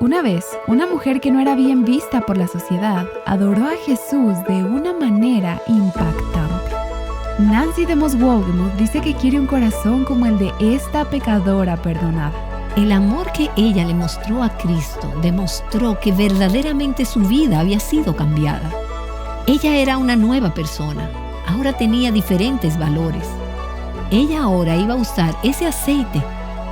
Una vez, una mujer que no era bien vista por la sociedad adoró a Jesús de una manera impactante. Nancy DeMoss Wolgemuth dice que quiere un corazón como el de esta pecadora perdonada. El amor que ella le mostró a Cristo demostró que verdaderamente su vida había sido cambiada. Ella era una nueva persona, ahora tenía diferentes valores. Ella ahora iba a usar ese aceite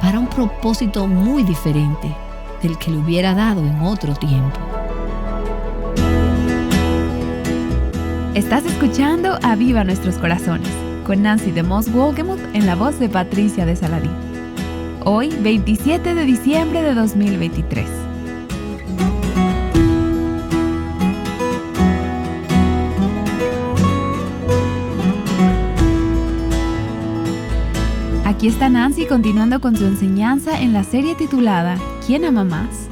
para un propósito muy diferente del que le hubiera dado en otro tiempo. Estás escuchando Aviva Nuestros Corazones, con Nancy DeMoss Wolgemuth en la voz de Patricia de Saladín. Hoy, 27 de diciembre de 2023. Aquí está Nancy continuando con su enseñanza en la serie titulada ¿Quién ama más?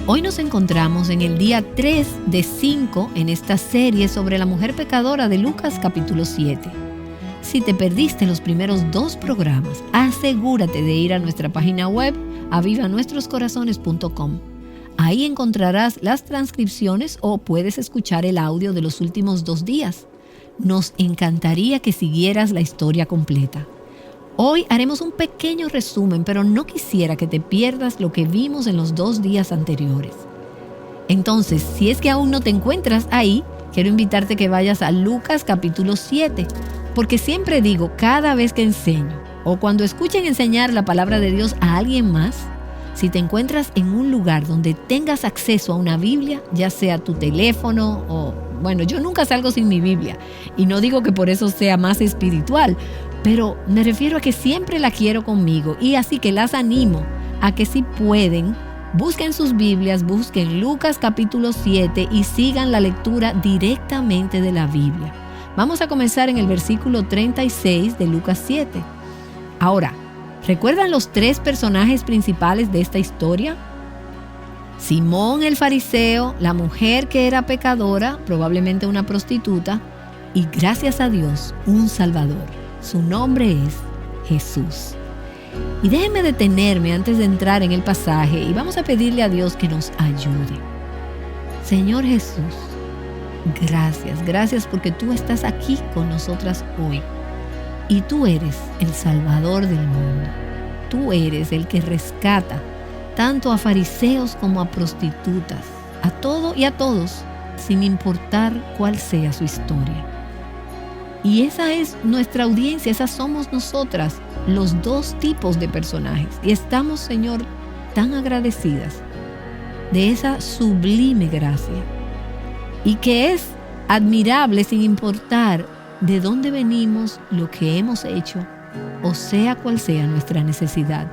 Hoy nos encontramos en el día 3 de 5 en esta serie sobre la mujer pecadora de Lucas capítulo 7. Si te perdiste los primeros 2 programas, asegúrate de ir a nuestra página web avivanuestroscorazones.com. Ahí encontrarás las transcripciones o puedes escuchar el audio de los últimos 2 días. Nos encantaría que siguieras la historia completa. Hoy haremos un pequeño resumen, pero no quisiera que te pierdas lo que vimos en los 2 días anteriores. Entonces, si es que aún no te encuentras ahí, quiero invitarte a que vayas a Lucas capítulo 7, porque siempre digo, cada vez que enseño o cuando escuchen enseñar la palabra de Dios a alguien más, si te encuentras en un lugar donde tengas acceso a una Biblia, ya sea tu teléfono o... Bueno, yo nunca salgo sin mi Biblia y no digo que por eso sea más espiritual, pero me refiero a que siempre la quiero conmigo y así que las animo a que si pueden, busquen sus Biblias, busquen Lucas capítulo 7 y sigan la lectura directamente de la Biblia. Vamos a comenzar en el versículo 36 de Lucas 7. Ahora, ¿recuerdan los 3 personajes principales de esta historia? Simón el fariseo, la mujer que era pecadora, probablemente una prostituta, y gracias a Dios, un Salvador. Su nombre es Jesús. Y déjenme detenerme antes de entrar en el pasaje y vamos a pedirle a Dios que nos ayude. Señor Jesús, gracias porque tú estás aquí con nosotras hoy. Y tú eres el Salvador del mundo. Tú eres el que rescata tanto a fariseos como a prostitutas, a todo y a todos, sin importar cuál sea su historia. Y esa es nuestra audiencia, esas somos nosotras, los 2 tipos de personajes. Y estamos, Señor, tan agradecidas de esa sublime gracia. Y que es admirable sin importar de dónde venimos, lo que hemos hecho, o sea cual sea nuestra necesidad.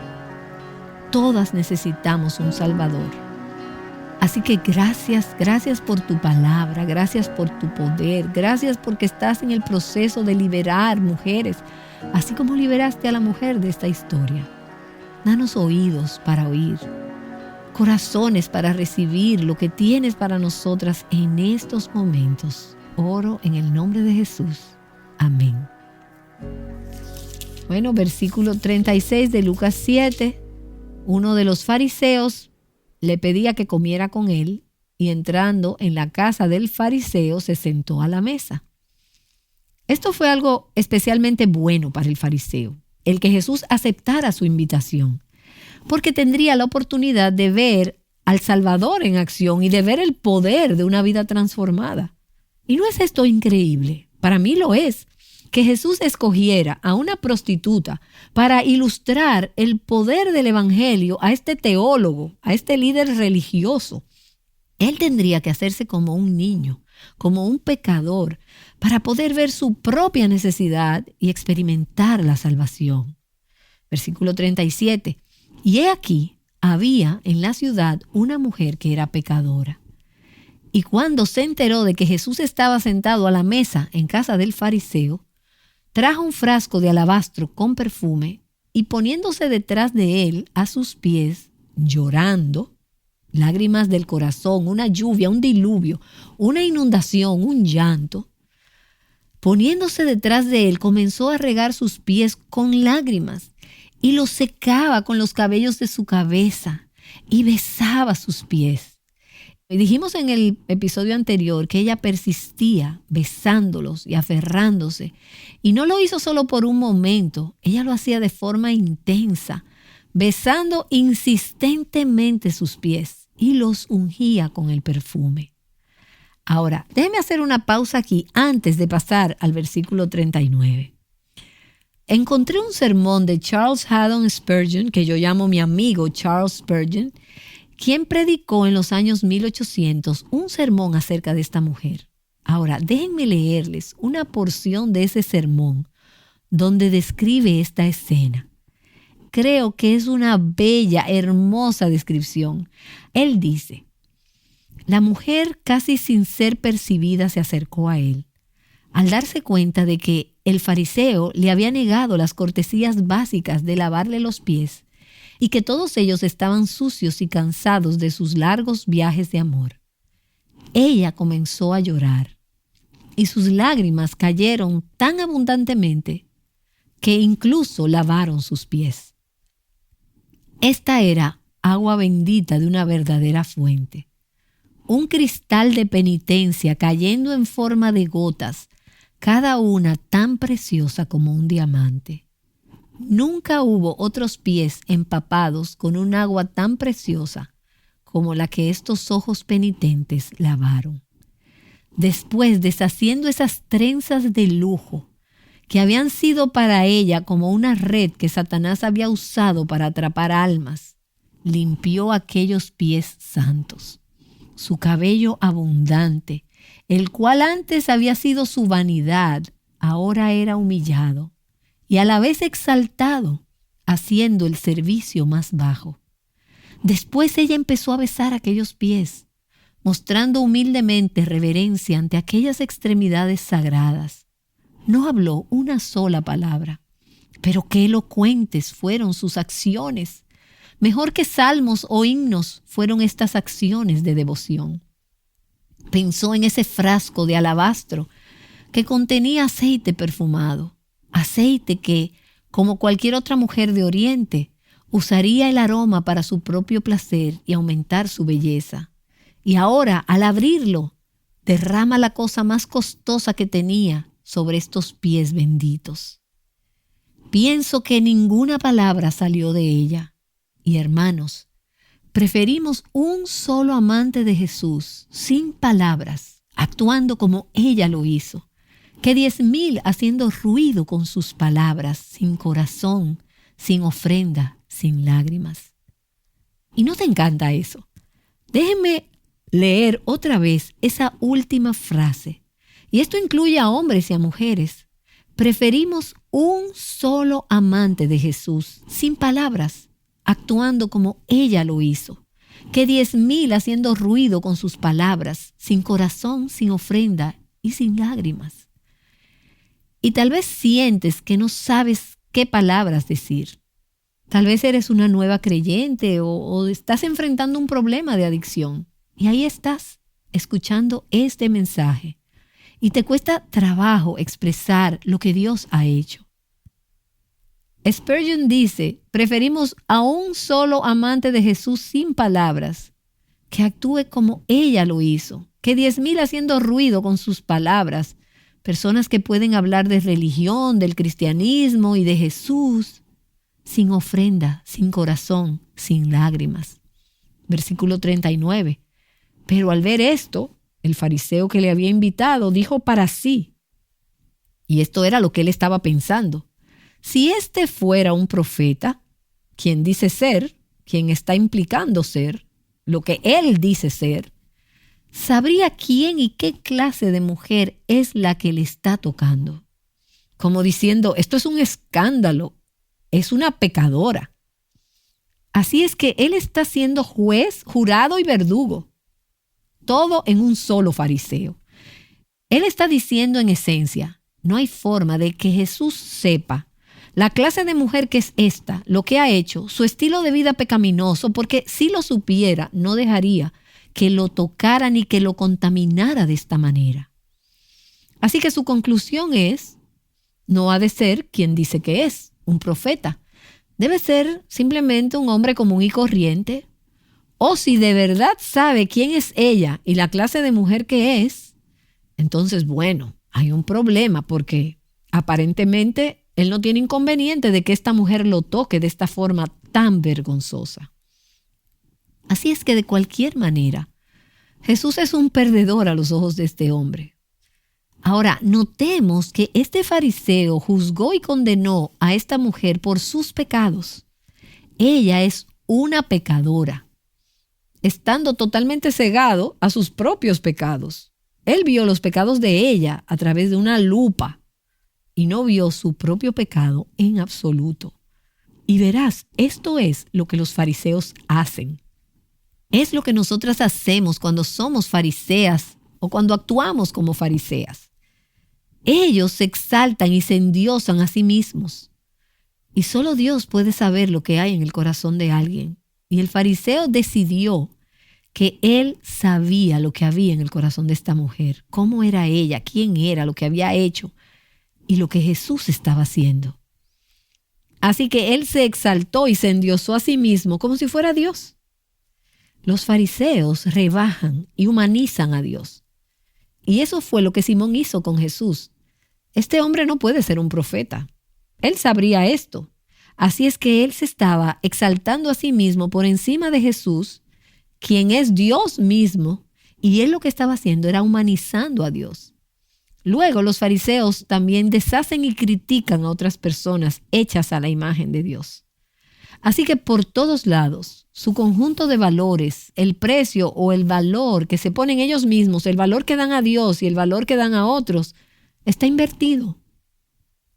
Todas necesitamos un Salvador. Así que gracias por tu palabra, gracias por tu poder, gracias porque estás en el proceso de liberar mujeres, así como liberaste a la mujer de esta historia. Danos oídos para oír, corazones para recibir lo que tienes para nosotras en estos momentos. Oro en el nombre de Jesús. Amén. Bueno, versículo 36 de Lucas 7. Uno de los fariseos le pedía que comiera con él y entrando en la casa del fariseo se sentó a la mesa. Esto fue algo especialmente bueno para el fariseo, el que Jesús aceptara su invitación, porque tendría la oportunidad de ver al Salvador en acción y de ver el poder de una vida transformada. ¿Y no es esto increíble? Para mí lo es. Que Jesús escogiera a una prostituta para ilustrar el poder del evangelio a este teólogo, a este líder religioso. Él tendría que hacerse como un niño, como un pecador, para poder ver su propia necesidad y experimentar la salvación. Versículo 37. Y he aquí, había en la ciudad una mujer que era pecadora. Y cuando se enteró de que Jesús estaba sentado a la mesa en casa del fariseo, trajo un frasco de alabastro con perfume y poniéndose detrás de él a sus pies, llorando, lágrimas del corazón, una lluvia, un diluvio, una inundación, un llanto, poniéndose detrás de él, comenzó a regar sus pies con lágrimas y los secaba con los cabellos de su cabeza y besaba sus pies. Y dijimos en el episodio anterior que ella persistía besándolos y aferrándose. Y no lo hizo solo por un momento, ella lo hacía de forma intensa, besando insistentemente sus pies y los ungía con el perfume. Ahora, déjeme hacer una pausa aquí antes de pasar al versículo 39. Encontré un sermón de Charles Haddon Spurgeon, que yo llamo mi amigo Charles Spurgeon, quien predicó en los años 1800 un sermón acerca de esta mujer. Ahora, déjenme leerles una porción de ese sermón donde describe esta escena. Creo que es una bella, hermosa descripción. Él dice: la mujer, casi sin ser percibida, se acercó a él. Al darse cuenta de que el fariseo le había negado las cortesías básicas de lavarle los pies y que todos ellos estaban sucios y cansados de sus largos viajes de amor, ella comenzó a llorar y sus lágrimas cayeron tan abundantemente que incluso lavaron sus pies. Esta era agua bendita de una verdadera fuente. Un cristal de penitencia cayendo en forma de gotas, cada una tan preciosa como un diamante. Nunca hubo otros pies empapados con un agua tan preciosa como la que estos ojos penitentes lavaron. Después, deshaciendo esas trenzas de lujo que habían sido para ella como una red que Satanás había usado para atrapar almas, limpió aquellos pies santos. Su cabello abundante, el cual antes había sido su vanidad, ahora era humillado y a la vez exaltado, haciendo el servicio más bajo. Después ella empezó a besar aquellos pies, mostrando humildemente reverencia ante aquellas extremidades sagradas. No habló una sola palabra, pero qué elocuentes fueron sus acciones. Mejor que salmos o himnos fueron estas acciones de devoción. Pensó en ese frasco de alabastro que contenía aceite perfumado, aceite que, como cualquier otra mujer de Oriente, usaría el aroma para su propio placer y aumentar su belleza. Y ahora, al abrirlo, derrama la cosa más costosa que tenía sobre estos pies benditos. Pienso que ninguna palabra salió de ella. Y hermanos, preferimos un solo amante de Jesús, sin palabras, actuando como ella lo hizo, que 10,000 haciendo ruido con sus palabras, sin corazón, sin ofrenda, sin lágrimas. ¿Y no te encanta eso? Déjenme leer otra vez esa última frase. Y esto incluye a hombres y a mujeres. Preferimos un solo amante de Jesús, sin palabras, actuando como ella lo hizo, que 10,000 haciendo ruido con sus palabras, sin corazón, sin ofrenda y sin lágrimas. Y tal vez sientes que no sabes qué palabras decir. Tal vez eres una nueva creyente o estás enfrentando un problema de adicción. Y ahí estás, escuchando este mensaje. Y te cuesta trabajo expresar lo que Dios ha hecho. Spurgeon dice: preferimos a un solo amante de Jesús sin palabras, que actúe como ella lo hizo, que 10,000 haciendo ruido con sus palabras, personas que pueden hablar de religión, del cristianismo y de Jesús, sin ofrenda, sin corazón, sin lágrimas. Versículo 39. Pero al ver esto, el fariseo que le había invitado dijo para sí, y esto era lo que él estaba pensando: si este fuera un profeta, quien dice ser, quien está implicando ser, lo que él dice ser, sabría quién y qué clase de mujer es la que le está tocando. Como diciendo, esto es un escándalo, es una pecadora. Así es que él está siendo juez, jurado y verdugo, todo en un solo fariseo. Él está diciendo en esencia, no hay forma de que Jesús sepa la clase de mujer que es esta, lo que ha hecho, su estilo de vida pecaminoso, porque si lo supiera, no dejaría que lo tocara ni que lo contaminara de esta manera. Así que su conclusión es: no ha de ser quien dice que es, un profeta. Debe ser simplemente un hombre común y corriente, o si de verdad sabe quién es ella y la clase de mujer que es, entonces, bueno, hay un problema porque aparentemente él no tiene inconveniente de que esta mujer lo toque de esta forma tan vergonzosa. Así es que de cualquier manera, Jesús es un perdedor a los ojos de este hombre. Ahora, notemos que este fariseo juzgó y condenó a esta mujer por sus pecados. Ella es una pecadora, estando totalmente cegado a sus propios pecados. Él vio los pecados de ella a través de una lupa y no vio su propio pecado en absoluto. Y verás, esto es lo que los fariseos hacen. Es lo que nosotras hacemos cuando somos fariseas o cuando actuamos como fariseas. Ellos se exaltan y se endiosan a sí mismos. Y solo Dios puede saber lo que hay en el corazón de alguien. Y el fariseo decidió que él sabía lo que había en el corazón de esta mujer, cómo era ella, quién era, lo que había hecho y lo que Jesús estaba haciendo. Así que él se exaltó y se endiosó a sí mismo como si fuera Dios. Los fariseos rebajan y humanizan a Dios. Y eso fue lo que Simón hizo con Jesús. Este hombre no puede ser un profeta. Él sabría esto. Así es que él se estaba exaltando a sí mismo por encima de Jesús, quien es Dios mismo, y él lo que estaba haciendo era humanizando a Dios. Luego los fariseos también deshacen y critican a otras personas hechas a la imagen de Dios. Así que por todos lados, su conjunto de valores, el precio o el valor que se ponen ellos mismos, el valor que dan a Dios y el valor que dan a otros, está invertido.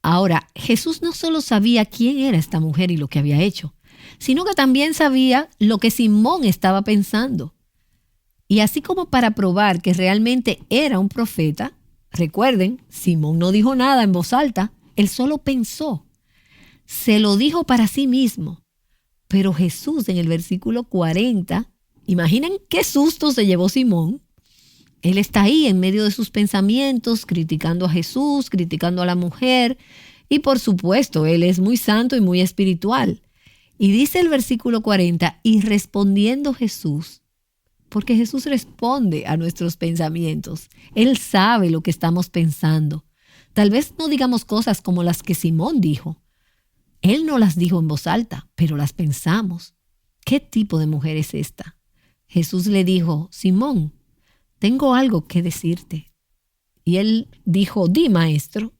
Ahora, Jesús no solo sabía quién era esta mujer y lo que había hecho, sino que también sabía lo que Simón estaba pensando. Y así como para probar que realmente era un profeta, recuerden, Simón no dijo nada en voz alta, él solo pensó. Se lo dijo para sí mismo. Pero Jesús en el versículo 40, imaginen qué susto se llevó Simón. Él está ahí en medio de sus pensamientos, criticando a Jesús, criticando a la mujer. Y por supuesto, él es muy santo y muy espiritual. Y dice el versículo 40, y respondiendo Jesús, porque Jesús responde a nuestros pensamientos. Él sabe lo que estamos pensando. Tal vez no digamos cosas como las que Simón dijo. Él no las dijo en voz alta, pero las pensamos. ¿Qué tipo de mujer es esta? Jesús le dijo, Simón, tengo algo que decirte. Y él dijo, di, maestro.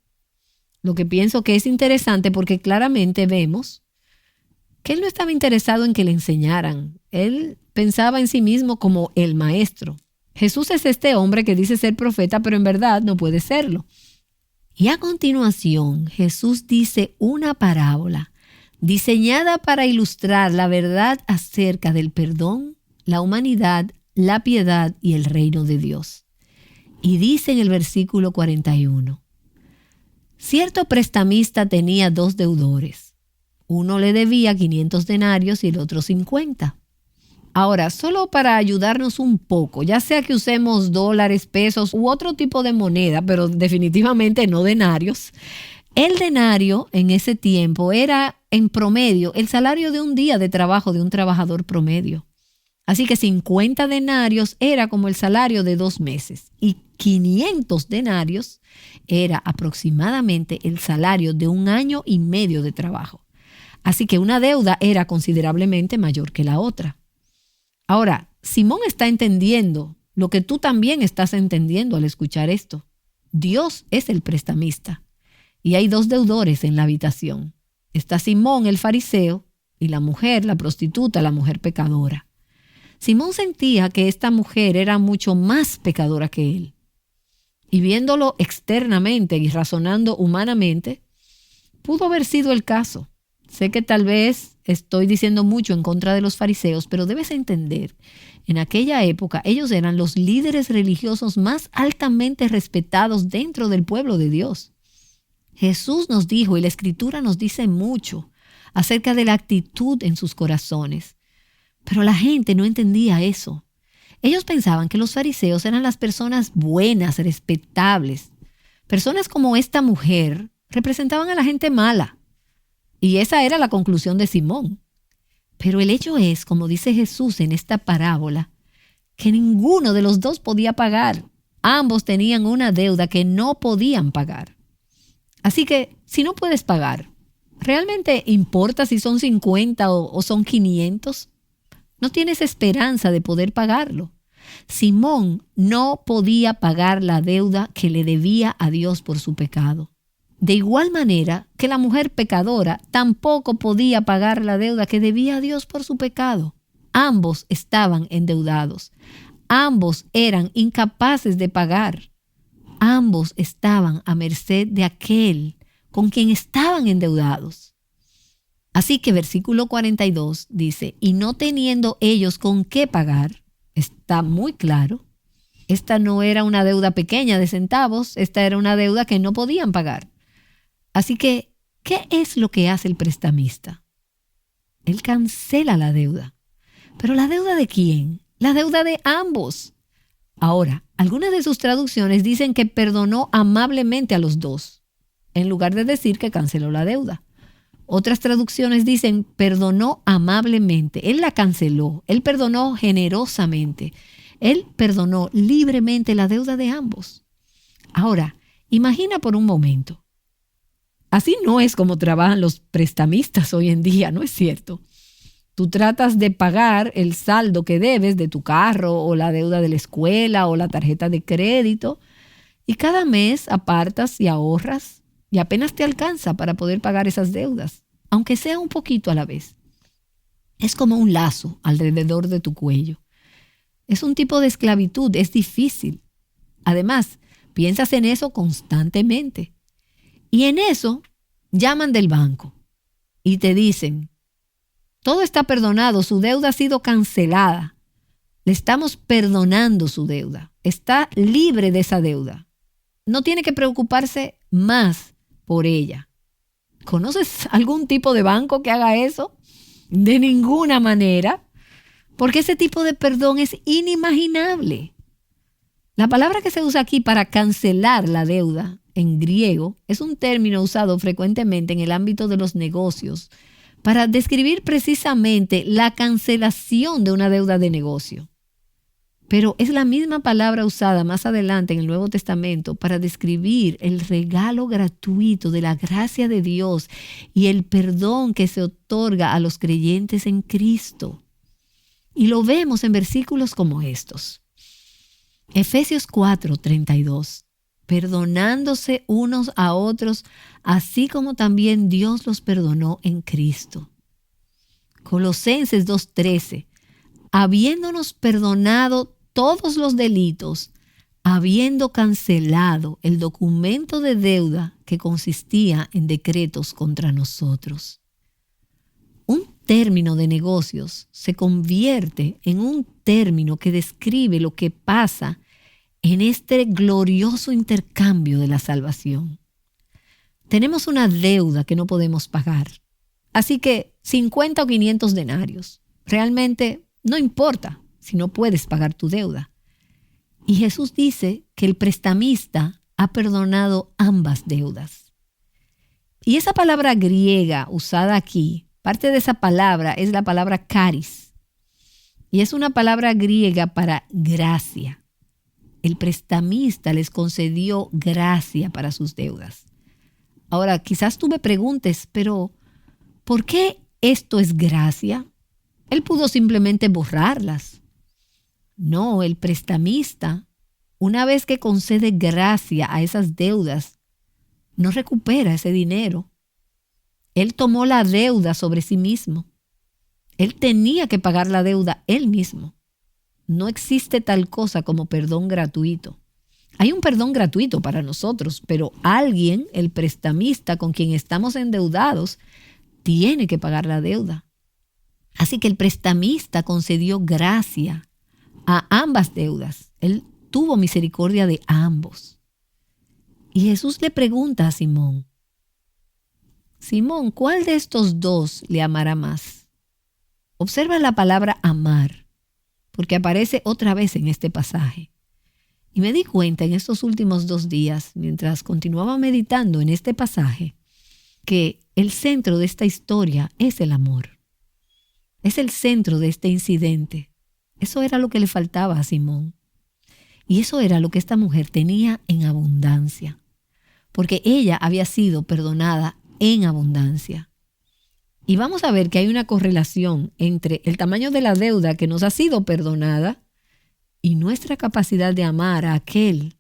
Lo que pienso que es interesante porque claramente vemos que él no estaba interesado en que le enseñaran. Él pensaba en sí mismo como el maestro. Jesús es este hombre que dice ser profeta, pero en verdad no puede serlo. Y a continuación, Jesús dice una parábola diseñada para ilustrar la verdad acerca del perdón, la humanidad, la piedad y el reino de Dios. Y dice en el versículo 41, cierto prestamista tenía 2 deudores. Uno le debía 500 denarios y el otro 50. Ahora, solo para ayudarnos un poco, ya sea que usemos dólares, pesos u otro tipo de moneda, pero definitivamente no denarios, el denario en ese tiempo era en promedio el salario de un día de trabajo de un trabajador promedio. Así que 50 denarios era como el salario de 2 meses y 500 denarios era aproximadamente el salario de 1 año y medio de trabajo. Así que una deuda era considerablemente mayor que la otra. Ahora, Simón está entendiendo lo que tú también estás entendiendo al escuchar esto. Dios es el prestamista y hay 2 deudores en la habitación. Está Simón, el fariseo, y la mujer, la prostituta, la mujer pecadora. Simón sentía que esta mujer era mucho más pecadora que él. Y viéndolo externamente y razonando humanamente, pudo haber sido el caso. Sé que tal vez estoy diciendo mucho en contra de los fariseos, pero debes entender, en aquella época ellos eran los líderes religiosos más altamente respetados dentro del pueblo de Dios. Jesús nos dijo, y la Escritura nos dice mucho acerca de la actitud en sus corazones, pero la gente no entendía eso. Ellos pensaban que los fariseos eran las personas buenas, respetables. Personas como esta mujer representaban a la gente mala. Y esa era la conclusión de Simón. Pero el hecho es, como dice Jesús en esta parábola, que ninguno de los dos podía pagar. Ambos tenían una deuda que no podían pagar. Así que, si no puedes pagar, ¿realmente importa si son 50 o son 500? No tienes esperanza de poder pagarlo. Simón no podía pagar la deuda que le debía a Dios por su pecado. De igual manera que la mujer pecadora tampoco podía pagar la deuda que debía a Dios por su pecado. Ambos estaban endeudados. Ambos eran incapaces de pagar. Ambos estaban a merced de aquel con quien estaban endeudados. Así que versículo 42 dice, y no teniendo ellos con qué pagar, está muy claro, esta no era una deuda pequeña de centavos, esta era una deuda que no podían pagar. Así que, ¿qué es lo que hace el prestamista? Él cancela la deuda. ¿Pero la deuda de quién? La deuda de ambos. Ahora, algunas de sus traducciones dicen que perdonó amablemente a los dos, en lugar de decir que canceló la deuda. Otras traducciones dicen perdonó amablemente. Él la canceló. Él perdonó generosamente. Él perdonó libremente la deuda de ambos. Ahora, imagina por un momento. Así no es como trabajan los prestamistas hoy en día, ¿no es cierto? Tú tratas de pagar el saldo que debes de tu carro o la deuda de la escuela o la tarjeta de crédito y cada mes apartas y ahorras y apenas te alcanza para poder pagar esas deudas, aunque sea un poquito a la vez. Es como un lazo alrededor de tu cuello. Es un tipo de esclavitud, es difícil. Además, piensas en eso constantemente. Y en eso llaman del banco y te dicen, todo está perdonado, su deuda ha sido cancelada. Le estamos perdonando su deuda. Está libre de esa deuda. No tiene que preocuparse más por ella. ¿Conoces algún tipo de banco que haga eso? De ninguna manera, porque ese tipo de perdón es inimaginable. La palabra que se usa aquí para cancelar la deuda en griego es un término usado frecuentemente en el ámbito de los negocios para describir precisamente la cancelación de una deuda de negocio. Pero es la misma palabra usada más adelante en el Nuevo Testamento para describir el regalo gratuito de la gracia de Dios y el perdón que se otorga a los creyentes en Cristo. Y lo vemos en versículos como estos. Efesios 4:32. Perdonándose unos a otros, así como también Dios los perdonó en Cristo. Colosenses 2:13. Habiéndonos perdonado todos los delitos, habiendo cancelado el documento de deuda que consistía en decretos contra nosotros. Un término de negocios se convierte en un término que describe lo que pasa en este glorioso intercambio de la salvación. Tenemos una deuda que no podemos pagar, así que 50 o 500 denarios. Realmente no importa si no puedes pagar tu deuda. Y Jesús dice que el prestamista ha perdonado ambas deudas. Y esa palabra griega usada aquí, parte de esa palabra es la palabra charis. Y es una palabra griega para gracia. El prestamista les concedió gracia para sus deudas. Ahora, quizás tú me preguntes, pero ¿por qué esto es gracia? Él pudo simplemente borrarlas. No, el prestamista, una vez que concede gracia a esas deudas, no recupera ese dinero. Él tomó la deuda sobre sí mismo. Él tenía que pagar la deuda él mismo. No existe tal cosa como perdón gratuito. Hay un perdón gratuito para nosotros, pero alguien, el prestamista con quien estamos endeudados, tiene que pagar la deuda. Así que el prestamista concedió gracia a ambas deudas. Él tuvo misericordia de ambos. Y Jesús le pregunta a Simón, Simón, ¿cuál de estos dos le amará más? Observa la palabra amar, porque aparece otra vez en este pasaje. Y me di cuenta en estos últimos 2 días, mientras continuaba meditando en este pasaje, que el centro de esta historia es el amor. Es el centro de este incidente. Eso era lo que le faltaba a Simón. Y eso era lo que esta mujer tenía en abundancia, porque ella había sido perdonada en abundancia. Y vamos a ver que hay una correlación entre el tamaño de la deuda que nos ha sido perdonada y nuestra capacidad de amar a aquel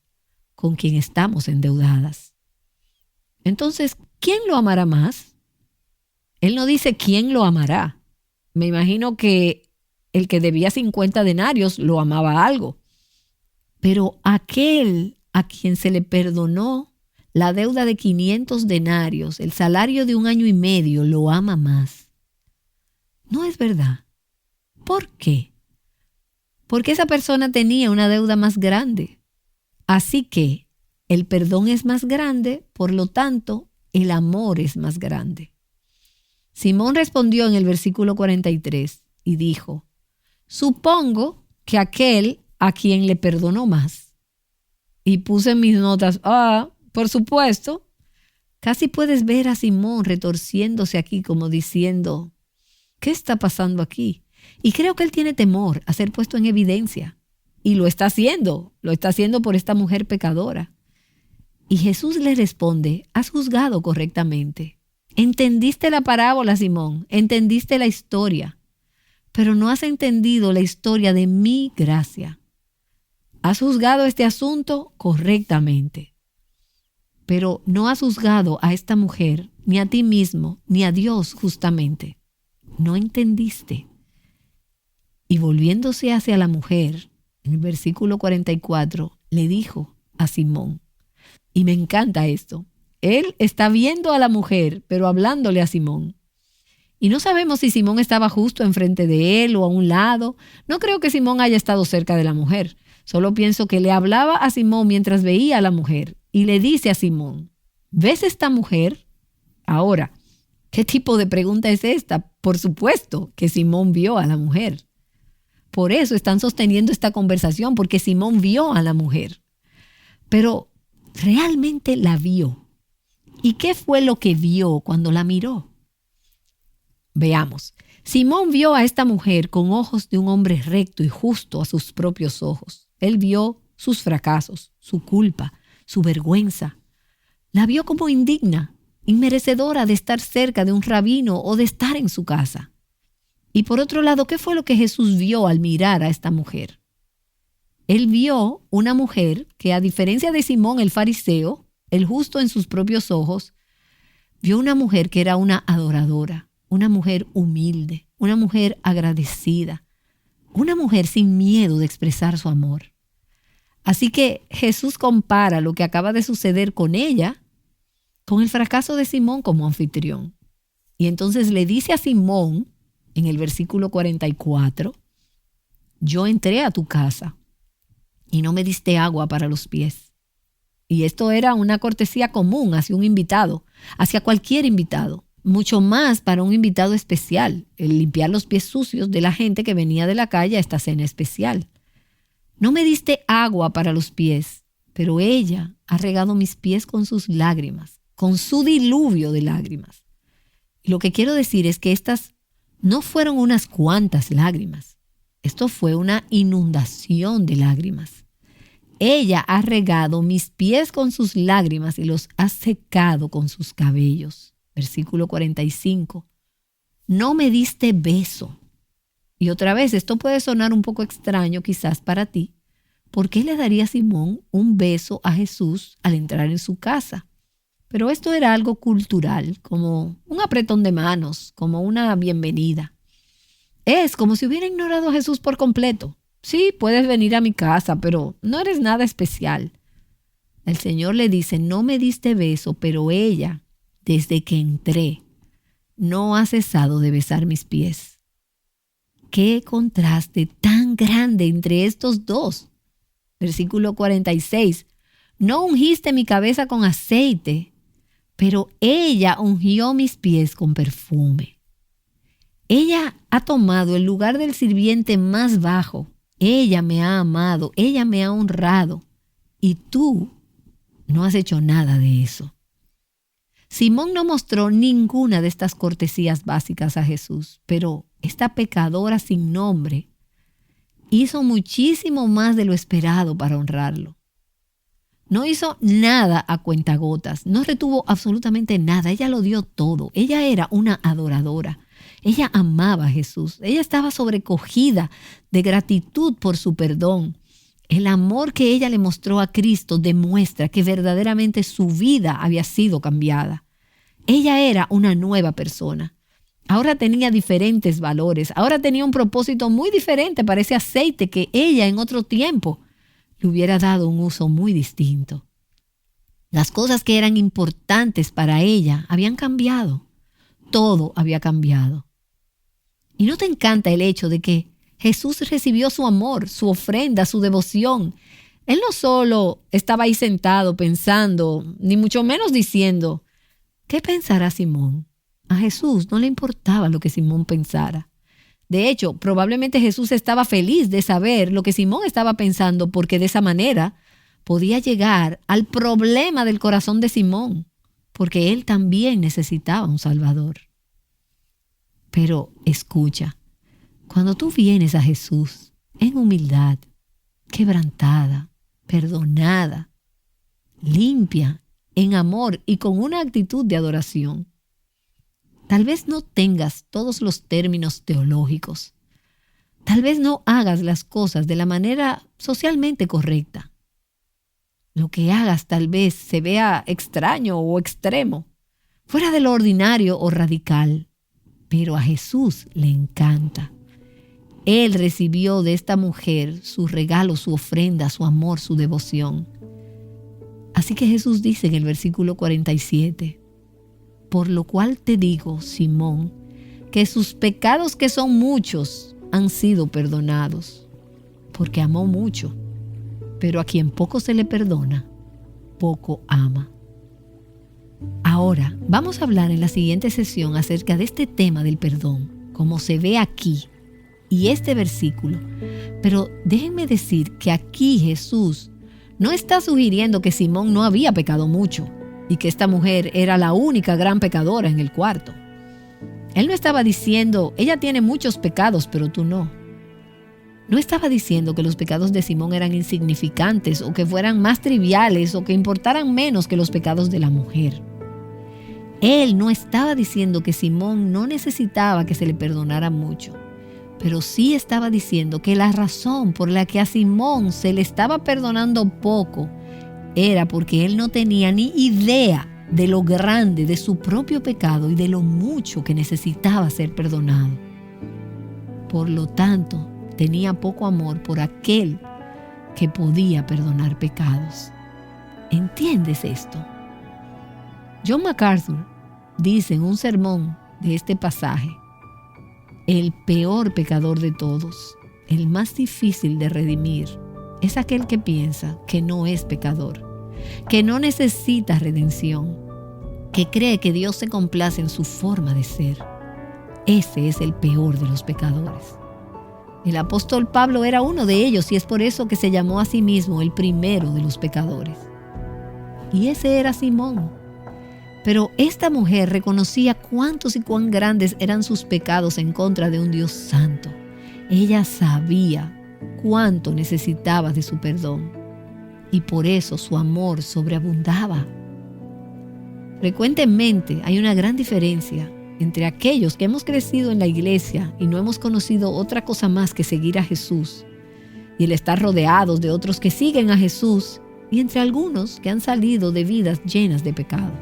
con quien estamos endeudadas. Entonces, ¿quién lo amará más? Él no dice quién lo amará. Me imagino que el que debía 50 denarios lo amaba algo. Pero aquel a quien se le perdonó la deuda de 500 denarios, el salario de 1 año y medio, lo ama más. No es verdad. ¿Por qué? Porque esa persona tenía una deuda más grande. Así que el perdón es más grande, por lo tanto, el amor es más grande. Simón respondió en el versículo 43 y dijo: supongo que aquel a quien le perdonó más. Y puse en mis notas, por supuesto. Casi puedes ver a Simón retorciéndose aquí como diciendo, ¿qué está pasando aquí? Y creo que él tiene temor a ser puesto en evidencia. Y lo está haciendo por esta mujer pecadora. Y Jesús le responde, has juzgado correctamente. Entendiste la parábola, Simón, entendiste la historia, pero no has entendido la historia de mi gracia. Has juzgado este asunto correctamente, pero no has juzgado a esta mujer, ni a ti mismo, ni a Dios justamente. No entendiste. Y volviéndose hacia la mujer, en el versículo 44, le dijo a Simón, y me encanta esto, él está viendo a la mujer, pero hablándole a Simón. Y no sabemos si Simón estaba justo enfrente de él o a un lado. No creo que Simón haya estado cerca de la mujer. Solo pienso que le hablaba a Simón mientras veía a la mujer y le dice a Simón, ¿ves esta mujer? Ahora, ¿qué tipo de pregunta es esta? Por supuesto que Simón vio a la mujer. Por eso están sosteniendo esta conversación, porque Simón vio a la mujer. Pero realmente la vio. ¿Y qué fue lo que vio cuando la miró? Veamos. Simón vio a esta mujer con ojos de un hombre recto y justo a sus propios ojos. Él vio sus fracasos, su culpa, su vergüenza. La vio como indigna, inmerecedora de estar cerca de un rabino o de estar en su casa. Y por otro lado, ¿qué fue lo que Jesús vio al mirar a esta mujer? Él vio una mujer que, a diferencia de Simón el fariseo, el justo en sus propios ojos, vio una mujer que era una adoradora, una mujer humilde, una mujer agradecida, una mujer sin miedo de expresar su amor. Así que Jesús compara lo que acaba de suceder con ella con el fracaso de Simón como anfitrión. Y entonces le dice a Simón, en el versículo 44, yo entré a tu casa y no me diste agua para los pies. Y esto era una cortesía común hacia un invitado, hacia cualquier invitado, mucho más para un invitado especial, el limpiar los pies sucios de la gente que venía de la calle a esta cena especial. No me diste agua para los pies, pero ella ha regado mis pies con sus lágrimas, con su diluvio de lágrimas. Y lo que quiero decir es que estas no fueron unas cuantas lágrimas. Esto fue una inundación de lágrimas. Ella ha regado mis pies con sus lágrimas y los ha secado con sus cabellos. Versículo 45. No me diste beso. Y otra vez, esto puede sonar un poco extraño quizás para ti. ¿Por qué le daría Simón un beso a Jesús al entrar en su casa? Pero esto era algo cultural, como un apretón de manos, como una bienvenida. Es como si hubiera ignorado a Jesús por completo. Sí, puedes venir a mi casa, pero no eres nada especial. El Señor le dice, no me diste beso, pero ella, desde que entré, no ha cesado de besar mis pies. ¡Qué contraste tan grande entre estos dos! Versículo 46. No ungiste mi cabeza con aceite, pero ella ungió mis pies con perfume. Ella ha tomado el lugar del sirviente más bajo. Ella me ha amado, ella me ha honrado. Y tú no has hecho nada de eso. Simón no mostró ninguna de estas cortesías básicas a Jesús, pero esta pecadora sin nombre hizo muchísimo más de lo esperado para honrarlo. No hizo nada a cuentagotas, no retuvo absolutamente nada, ella lo dio todo. Ella era una adoradora, ella amaba a Jesús, ella estaba sobrecogida de gratitud por su perdón. El amor que ella le mostró a Cristo demuestra que verdaderamente su vida había sido cambiada. Ella era una nueva persona. Ahora tenía diferentes valores, ahora tenía un propósito muy diferente para ese aceite que ella en otro tiempo le hubiera dado un uso muy distinto. Las cosas que eran importantes para ella habían cambiado. Todo había cambiado. ¿Y no te encanta el hecho de que Jesús recibió su amor, su ofrenda, su devoción? Él no solo estaba ahí sentado pensando, ni mucho menos diciendo, ¿qué pensará Simón? A Jesús no le importaba lo que Simón pensara. De hecho, probablemente Jesús estaba feliz de saber lo que Simón estaba pensando, porque de esa manera podía llegar al problema del corazón de Simón, porque él también necesitaba un Salvador. Pero escucha, cuando tú vienes a Jesús en humildad, quebrantada, perdonada, limpia, en amor y con una actitud de adoración, tal vez no tengas todos los términos teológicos. Tal vez no hagas las cosas de la manera socialmente correcta. Lo que hagas tal vez se vea extraño o extremo, fuera de lo ordinario o radical. Pero a Jesús le encanta. Él recibió de esta mujer su regalo, su ofrenda, su amor, su devoción. Así que Jesús dice en el versículo 47, por lo cual te digo, Simón, que sus pecados, que son muchos, han sido perdonados, porque amó mucho, pero a quien poco se le perdona, poco ama. Ahora, vamos a hablar en la siguiente sesión acerca de este tema del perdón, como se ve aquí, y este versículo. Pero déjenme decir que aquí Jesús no está sugiriendo que Simón no había pecado mucho, y que esta mujer era la única gran pecadora en el cuarto. Él no estaba diciendo, ella tiene muchos pecados, pero tú no. No estaba diciendo que los pecados de Simón eran insignificantes o que fueran más triviales o que importaran menos que los pecados de la mujer. Él no estaba diciendo que Simón no necesitaba que se le perdonara mucho, pero sí estaba diciendo que la razón por la que a Simón se le estaba perdonando poco era porque él no tenía ni idea de lo grande de su propio pecado y de lo mucho que necesitaba ser perdonado. Por lo tanto, tenía poco amor por aquel que podía perdonar pecados. ¿Entiendes esto? John MacArthur dice en un sermón de este pasaje, el peor pecador de todos, el más difícil de redimir, es aquel que piensa que no es pecador, que no necesita redención, que cree que Dios se complace en su forma de ser. Ese es el peor de los pecadores. El apóstol Pablo era uno de ellos y es por eso que se llamó a sí mismo el primero de los pecadores. Y ese era Simón. Pero esta mujer reconocía cuántos y cuán grandes eran sus pecados en contra de un Dios santo. Ella sabía cuánto necesitaba de su perdón y por eso su amor sobreabundaba. Frecuentemente hay una gran diferencia entre aquellos que hemos crecido en la iglesia y no hemos conocido otra cosa más que seguir a Jesús y el estar rodeados de otros que siguen a Jesús, y entre algunos que han salido de vidas llenas de pecado.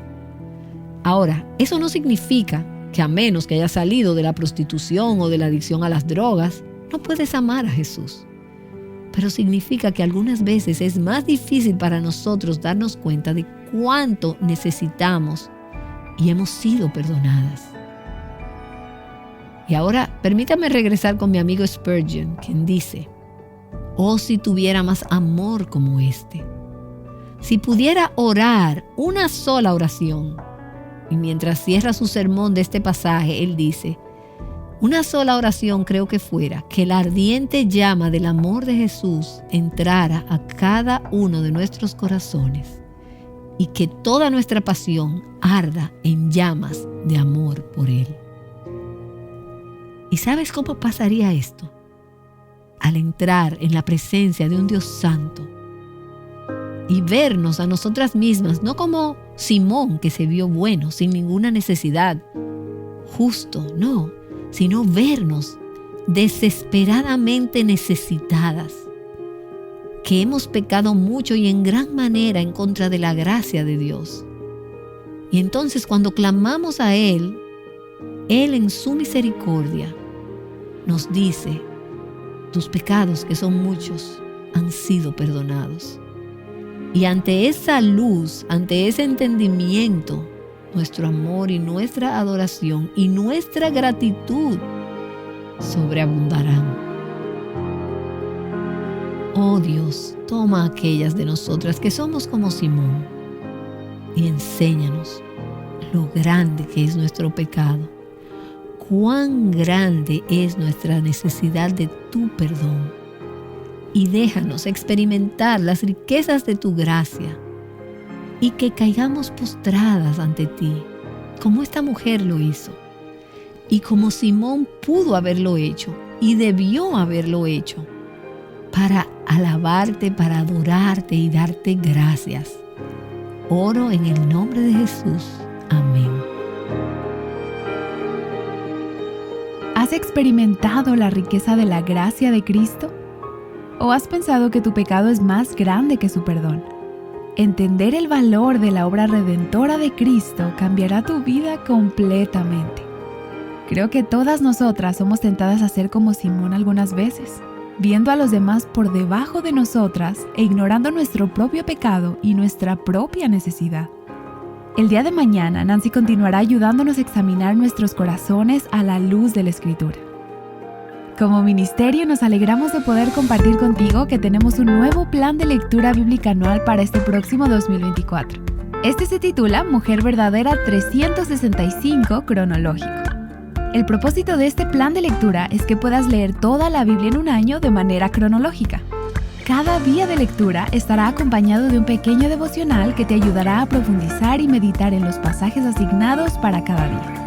Ahora, eso no significa que a menos que hayas salido de la prostitución o de la adicción a las drogas, no puedes amar a Jesús. Pero significa que algunas veces es más difícil para nosotros darnos cuenta de cuánto necesitamos y hemos sido perdonadas. Y ahora, permítame regresar con mi amigo Spurgeon, quien dice, «Oh, si tuviera más amor como este. Si pudiera orar una sola oración». Y mientras cierra su sermón de este pasaje, él dice, «Una sola oración creo que fuera que la ardiente llama del amor de Jesús entrara a cada uno de nuestros corazones y que toda nuestra pasión arda en llamas de amor por Él. ¿Y sabes cómo pasaría esto? Al entrar en la presencia de un Dios santo y vernos a nosotras mismas, no como Simón, que se vio bueno, sin ninguna necesidad, justo, no, sino vernos desesperadamente necesitadas, que hemos pecado mucho y en gran manera en contra de la gracia de Dios. Y entonces cuando clamamos a Él en su misericordia nos dice: tus pecados, que son muchos, han sido perdonados. Y ante esa luz, ante ese entendimiento, nuestro amor y nuestra adoración y nuestra gratitud sobreabundarán. Oh Dios, toma a aquellas de nosotras que somos como Simón y enséñanos lo grande que es nuestro pecado, cuán grande es nuestra necesidad de tu perdón, y déjanos experimentar las riquezas de tu gracia y que caigamos postradas ante ti, como esta mujer lo hizo y como Simón pudo haberlo hecho y debió haberlo hecho, para alabarte, para adorarte y darte gracias. Oro en el nombre de Jesús. Amén. ¿Has experimentado la riqueza de la gracia de Cristo? ¿O has pensado que tu pecado es más grande que su perdón? Entender el valor de la obra redentora de Cristo cambiará tu vida completamente. Creo que todas nosotras somos tentadas a ser como Simón algunas veces, viendo a los demás por debajo de nosotras e ignorando nuestro propio pecado y nuestra propia necesidad. El día de mañana, Nancy continuará ayudándonos a examinar nuestros corazones a la luz de la Escritura. Como ministerio, nos alegramos de poder compartir contigo que tenemos un nuevo plan de lectura bíblica anual para este próximo 2024. Este se titula Mujer Verdadera 365 Cronológico. El propósito de este plan de lectura es que puedas leer toda la Biblia en un año de manera cronológica. Cada día de lectura estará acompañado de un pequeño devocional que te ayudará a profundizar y meditar en los pasajes asignados para cada día.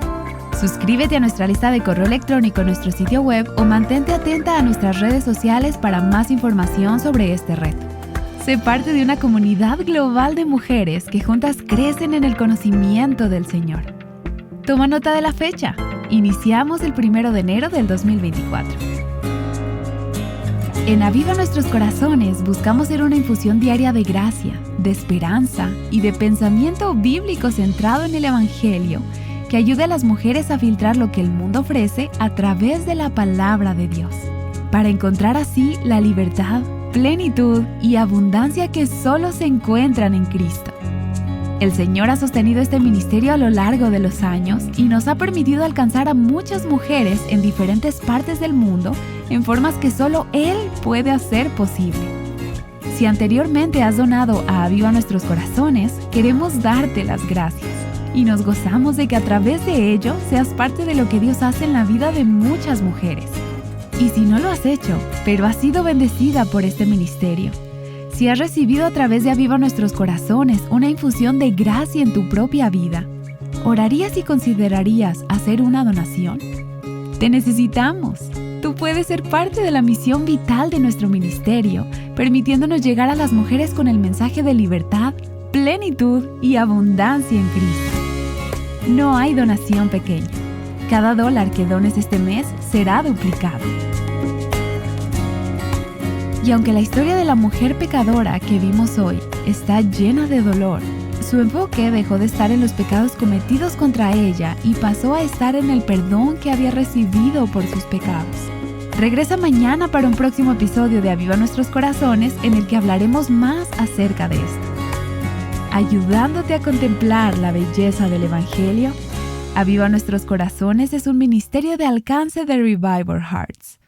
Suscríbete a nuestra lista de correo electrónico en nuestro sitio web o mantente atenta a nuestras redes sociales para más información sobre este reto. Sé parte de una comunidad global de mujeres que juntas crecen en el conocimiento del Señor. Toma nota de la fecha. Iniciamos el 1 de enero del 2024. En Aviva Nuestros Corazones buscamos ser una infusión diaria de gracia, de esperanza y de pensamiento bíblico centrado en el Evangelio que ayude a las mujeres a filtrar lo que el mundo ofrece a través de la palabra de Dios, para encontrar así la libertad, plenitud y abundancia que solo se encuentran en Cristo. El Señor ha sostenido este ministerio a lo largo de los años y nos ha permitido alcanzar a muchas mujeres en diferentes partes del mundo en formas que solo Él puede hacer posible. Si anteriormente has donado a Aviva Nuestros Corazones, queremos darte las gracias y nos gozamos de que a través de ello seas parte de lo que Dios hace en la vida de muchas mujeres. Y si no lo has hecho, pero has sido bendecida por este ministerio, si has recibido a través de Aviva Nuestros Corazones una infusión de gracia en tu propia vida, ¿orarías y considerarías hacer una donación? Te necesitamos. Tú puedes ser parte de la misión vital de nuestro ministerio, permitiéndonos llegar a las mujeres con el mensaje de libertad, plenitud y abundancia en Cristo. No hay donación pequeña. Cada dólar que dones este mes será duplicado. Y aunque la historia de la mujer pecadora que vimos hoy está llena de dolor, su enfoque dejó de estar en los pecados cometidos contra ella y pasó a estar en el perdón que había recibido por sus pecados. Regresa mañana para un próximo episodio de Aviva Nuestros Corazones en el que hablaremos más acerca de esto. Ayudándote a contemplar la belleza del Evangelio, Aviva Nuestros Corazones es un ministerio de alcance de Revival Hearts.